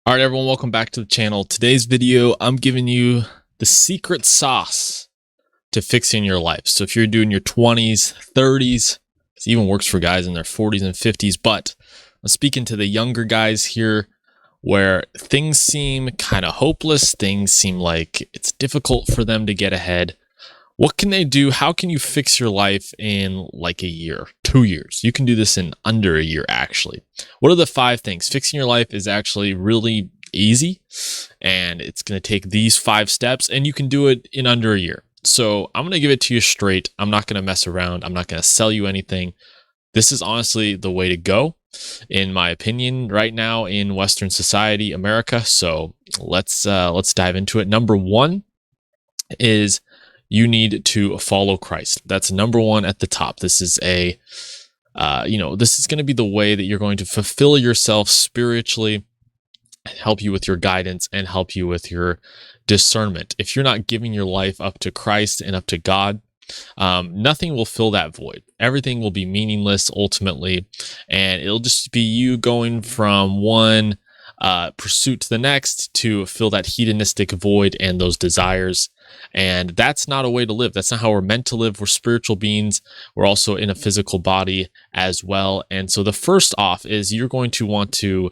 All right, everyone, welcome back to the channel. Today's video, I'm giving you the secret sauce to fixing your life. So if you're doing your 20s, 30s, it even works for guys in their 40s and 50s, but I'm speaking to the younger guys here where things seem kind of hopeless. Things seem like it's difficult for them to get ahead. What can they do? How can you fix your life in like a year, 2 years? You can do this in under a year, actually. What are the 5 things? Fixing your life is actually really easy, and it's going to take these 5 steps, and you can do it in under a year. So I'm going to give it to you straight. I'm not going to mess around. I'm not going to sell you anything. This is honestly the way to go, in my opinion, right now in Western society, America. So let's dive into it. Number 1 is you need to follow Christ. That's number 1 at the top. This is this is going to be the way that you're going to fulfill yourself spiritually, help you with your guidance, and help you with your discernment. If you're not giving your life up to Christ and up to God, nothing will fill that void. Everything will be meaningless ultimately, and it'll just be you going from one pursuit to the next to fill that hedonistic void and those desires. And that's not a way to live. That's not how we're meant to live. We're spiritual beings. We're also in a physical body as well. And so the first off is you're going to want to,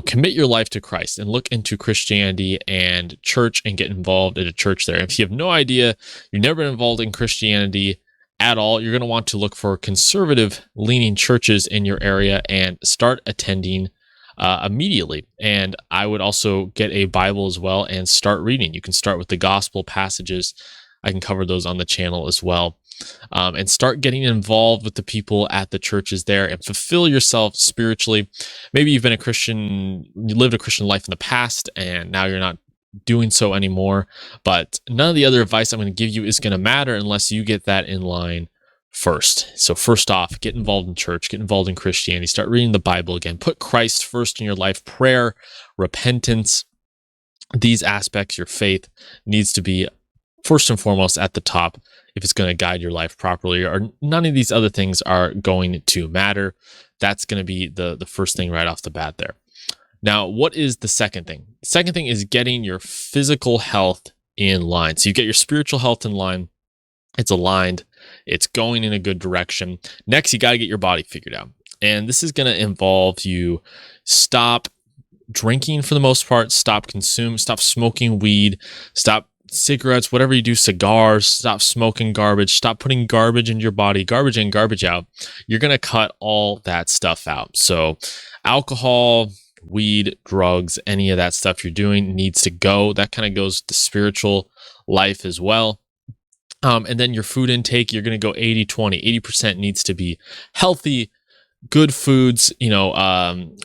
commit your life to Christ and look into Christianity and church and get involved in a church there. If you have no idea, you've never been involved in Christianity at all, you're going to want to look for conservative leaning churches in your area and start attending immediately. And I would also get a Bible as well and start reading. You can start with the gospel passages. I can cover those on the channel as well. And start getting involved with the people at the churches there and fulfill yourself spiritually. Maybe you've been a Christian, you lived a Christian life in the past, and now you're not doing so anymore. But none of the other advice I'm going to give you is going to matter unless you get that in line first. So first off, get involved in church, get involved in Christianity, start reading the Bible again, put Christ first in your life. Prayer, repentance, these aspects, your faith needs to be first and foremost at the top if it's going to guide your life properly, or none of these other things are going to matter. That's going to be the first thing right off the bat there. Now, what is the second thing? The second thing is getting your physical health in line. So you get your spiritual health in line. It's aligned. It's going in a good direction. Next, you got to get your body figured out. And this is going to involve you stop drinking for the most part, stop smoking weed, stop cigarettes, whatever you do, cigars, stop smoking garbage, stop putting garbage in your body, garbage in, garbage out. You're going to cut all that stuff out. So alcohol, weed, drugs, any of that stuff you're doing needs to go. That kind of goes to spiritual life as well. And then your food intake, you're going to go 80-20. 80% needs to be healthy, good foods,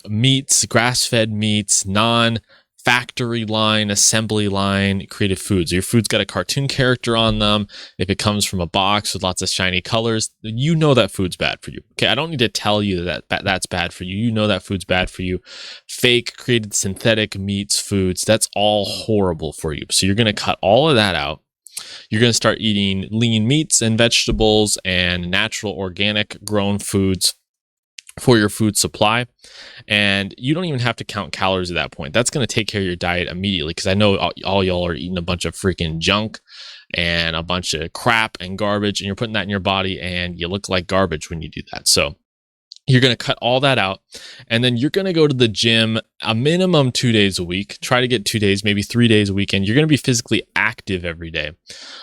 meats, grass-fed meats, non-factory line, assembly line, creative foods. Your food's got a cartoon character on them. If it comes from a box with lots of shiny colors, you know that food's bad for you. Okay, I don't need to tell you that that's bad for you. You know that food's bad for you. Fake, created, synthetic meats, foods, that's all horrible for you. So you're going to cut all of that out. You're going to start eating lean meats and vegetables and natural organic grown foods for your food supply. And you don't even have to count calories at that point. That's going to take care of your diet immediately, because I know all y'all are eating a bunch of freaking junk and a bunch of crap and garbage, and you're putting that in your body and you look like garbage when you do that. So you're going to cut all that out, and then you're going to go to the gym a minimum 2 days a week. Try to get 2 days, maybe 3 days a weekend. You're going to be physically active every day,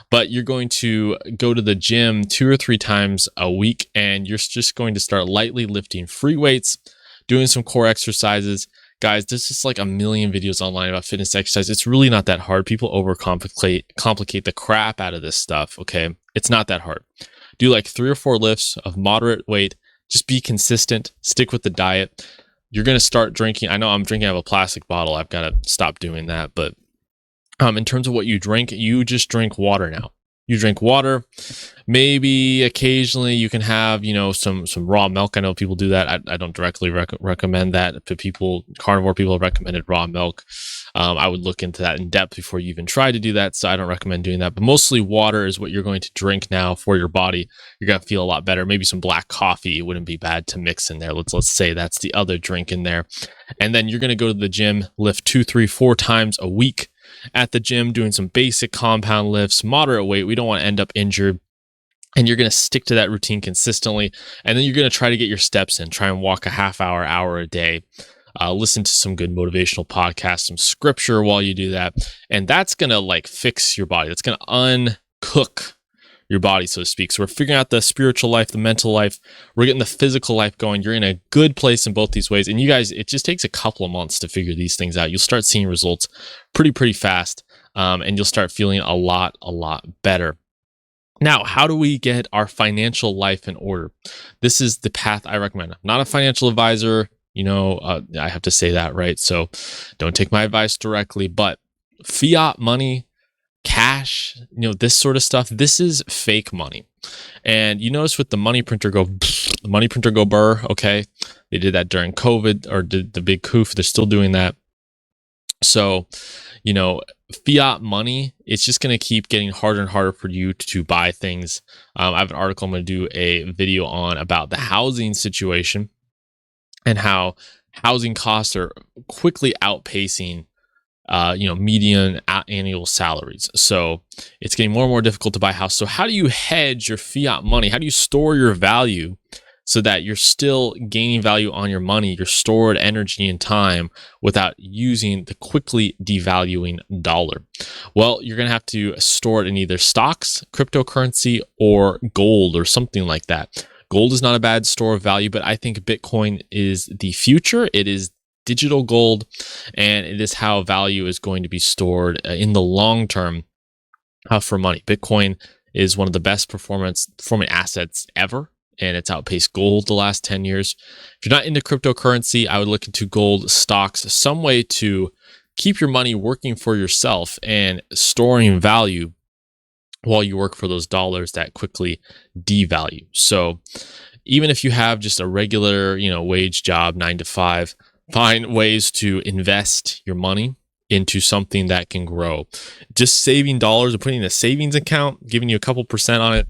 but you're going to go to the gym 2 or 3 times a week, and you're just going to start lightly lifting free weights, doing some core exercises. Guys, there's just like a million videos online about fitness exercise. It's really not that hard. People complicate the crap out of this stuff, okay? It's not that hard. Do like 3 or 4 lifts of moderate weight. Just be consistent, stick with the diet. You're going to start drinking. I know I'm drinking out of a plastic bottle. I've got to stop doing that. But in terms of what you drink, you just drink water now. You drink water. Maybe occasionally you can have, some raw milk. I know people do that. I don't directly recommend that to people. Carnivore people have recommended raw milk. I would look into that in depth before you even try to do that. So I don't recommend doing that. But mostly water is what you're going to drink now for your body. You're going to feel a lot better. Maybe some black coffee wouldn't be bad to mix in there. Let's say that's the other drink in there. And then you're going to go to the gym, lift 2, 3, 4 times a week at the gym, doing some basic compound lifts, moderate weight. We don't want to end up injured. And you're going to stick to that routine consistently. And then you're going to try to get your steps in, try and walk a half hour, hour a day. Listen to some good motivational podcasts, some scripture while you do that. And that's going to like fix your body. That's going to uncook your body, so to speak. So we're figuring out the spiritual life, the mental life. We're getting the physical life going. You're in a good place in both these ways. And you guys, it just takes a couple of months to figure these things out. You'll start seeing results pretty fast. And you'll start feeling a lot better. Now, how do we get our financial life in order? This is the path I recommend. I'm not a financial advisor. I have to say that, right? So don't take my advice directly, but fiat money, cash, this sort of stuff, this is fake money. And you notice with the money printer go burr, okay? They did that during COVID or did the big coup. They're still doing that. So, fiat money, it's just going to keep getting harder and harder for you to buy things. I have an article I'm going to do a video on about the housing situation and how housing costs are quickly outpacing, median annual salaries. So it's getting more and more difficult to buy a house. So how do you hedge your fiat money? How do you store your value so that you're still gaining value on your money, your stored energy and time without using the quickly devaluing dollar? Well, you're going to have to store it in either stocks, cryptocurrency, or gold or something like that. Gold is not a bad store of value, but I think Bitcoin is the future. It is digital gold, and it is how value is going to be stored in the long term for money. Bitcoin is one of the best performing assets ever, and it's outpaced gold the last 10 years. If you're not into cryptocurrency, I would look into gold, stocks, some way to keep your money working for yourself and storing value while you work for those dollars that quickly devalue. So even if you have just a regular, wage job, 9 to 5, find ways to invest your money into something that can grow. Just saving dollars and putting in a savings account, giving you a couple percent on it,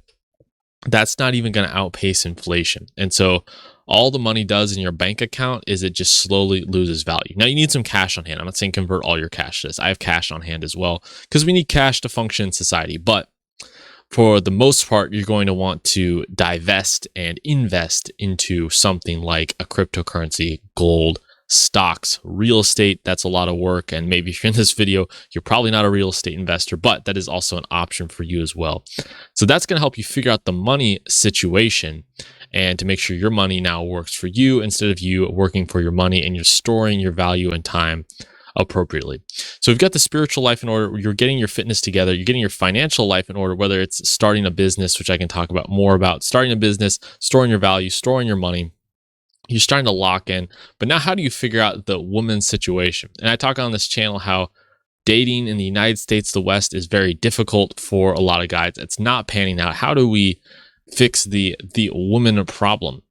that's not even going to outpace inflation. And so all the money does in your bank account is it just slowly loses value. Now you need some cash on hand. I'm not saying convert all your cash to this. I have cash on hand as well because we need cash to function in society. But for the most part, you're going to want to divest and invest into something like a cryptocurrency, gold, stocks, real estate. That's a lot of work. And maybe if you're in this video, you're probably not a real estate investor, but that is also an option for you as well. So that's going to help you figure out the money situation and to make sure your money now works for you instead of you working for your money, and you're storing your value and time appropriately. So we've got the spiritual life in order. You're getting your fitness together. You're getting your financial life in order, whether it's starting a business, which I can talk about more about, starting a business, storing your value, storing your money. You're starting to lock in. But now how do you figure out the woman's situation? And I talk on this channel how dating in the United States, the West, is very difficult for a lot of guys. It's not panning out. How do we fix the woman problem?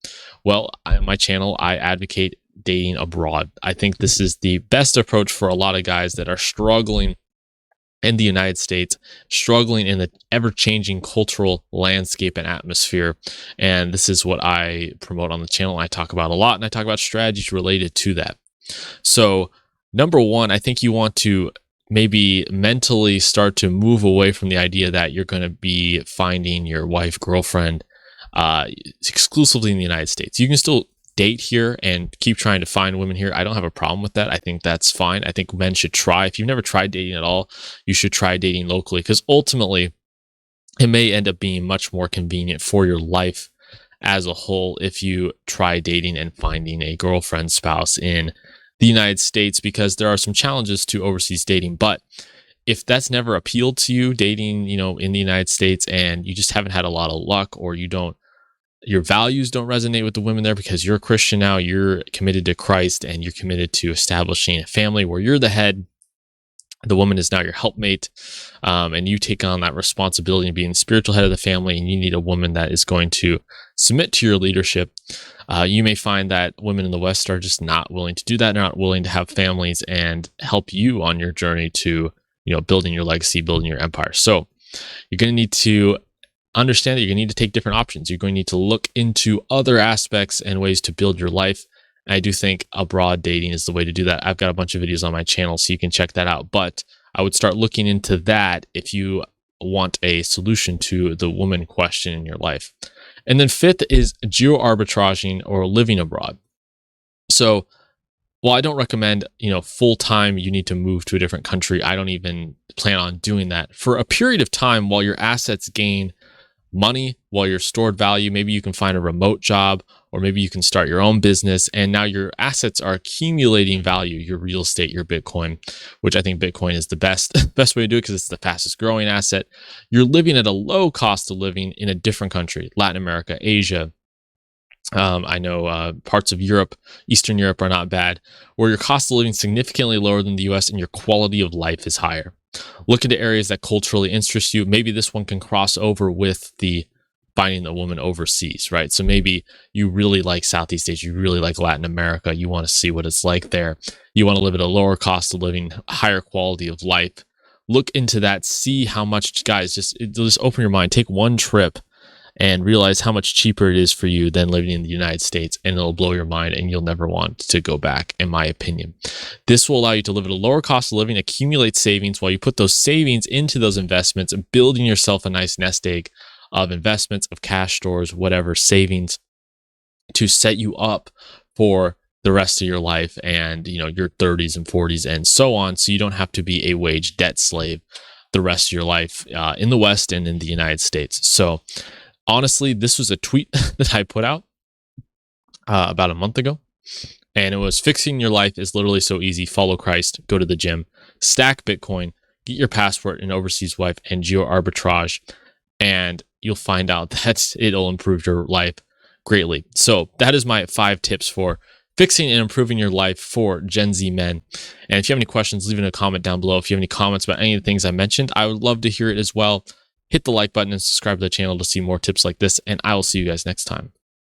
Well, on my channel, I advocate dating abroad. I think this is the best approach for a lot of guys that are struggling in the United States, struggling in the ever-changing cultural landscape and atmosphere. And this is what I promote on the channel. I talk about a lot, and I talk about strategies related to that. So number one, I think you want to maybe mentally start to move away from the idea that you're going to be finding your wife, girlfriend, exclusively in the United States. You can still date here and keep trying to find women here. I don't have a problem with that. I think that's fine. I think men should try. If you've never tried dating at all, you should try dating locally, because ultimately it may end up being much more convenient for your life as a whole if you try dating and finding a girlfriend, spouse in the United States, because there are some challenges to overseas dating. But if that's never appealed to you, dating, in the United States, and you just haven't had a lot of luck, or your values don't resonate with the women there because you're a Christian now, you're committed to Christ, and you're committed to establishing a family where you're the head, The woman is now your helpmate, and you take on that responsibility of being the spiritual head of the family, and you need a woman that is going to submit to your leadership. You may find that women in the West are just not willing to do that. They're not willing to have families and help you on your journey to, building your legacy, building your empire. So you're going to need to understand that you're going to need to take different options. You're going to need to look into other aspects and ways to build your life. And I do think abroad dating is the way to do that. I've got a bunch of videos on my channel, so you can check that out. But I would start looking into that if you want a solution to the woman question in your life. And then fifth is geo-arbitraging or living abroad. So while I don't recommend, full-time, you need to move to a different country. I don't even plan on doing that. For a period of time while your assets gain money, while your stored value, maybe you can find a remote job, or maybe you can start your own business, and now your assets are accumulating value, your real estate, your Bitcoin, which I think Bitcoin is the best way to do it because it's the fastest growing asset. You're living at a low cost of living in a different country, Latin America, Asia. I know parts of Europe, Eastern Europe are not bad, where your cost of living is significantly lower than the US and your quality of life is higher. Look into areas that culturally interest you. Maybe this one can cross over with the finding a woman overseas, right? So maybe you really like Southeast Asia, you really like Latin America, you want to see what it's like there. You want to live at a lower cost of living, higher quality of life. Look into that, see how much, guys, just open your mind, take one trip and realize how much cheaper it is for you than living in the United States, and it'll blow your mind and you'll never want to go back, in my opinion. This will allow you to live at a lower cost of living, accumulate savings while you put those savings into those investments, building yourself a nice nest egg of investments, of cash stores, whatever, savings to set you up for the rest of your life and, your 30s and 40s and so on. So you don't have to be a wage debt slave the rest of your life in the West and in the United States. So honestly, this was a tweet that I put out about a month ago, and it was: fixing your life is literally so easy. Follow Christ, go to the gym, stack Bitcoin, get your passport, an overseas wife, and geo-arbitrage, and you'll find out that it'll improve your life greatly. So that is my 5 tips for fixing and improving your life for Gen Z men. And if you have any questions, leave it in a comment down below. If you have any comments about any of the things I mentioned, I would love to hear it as well. Hit the like button and subscribe to the channel to see more tips like this, and I will see you guys next time.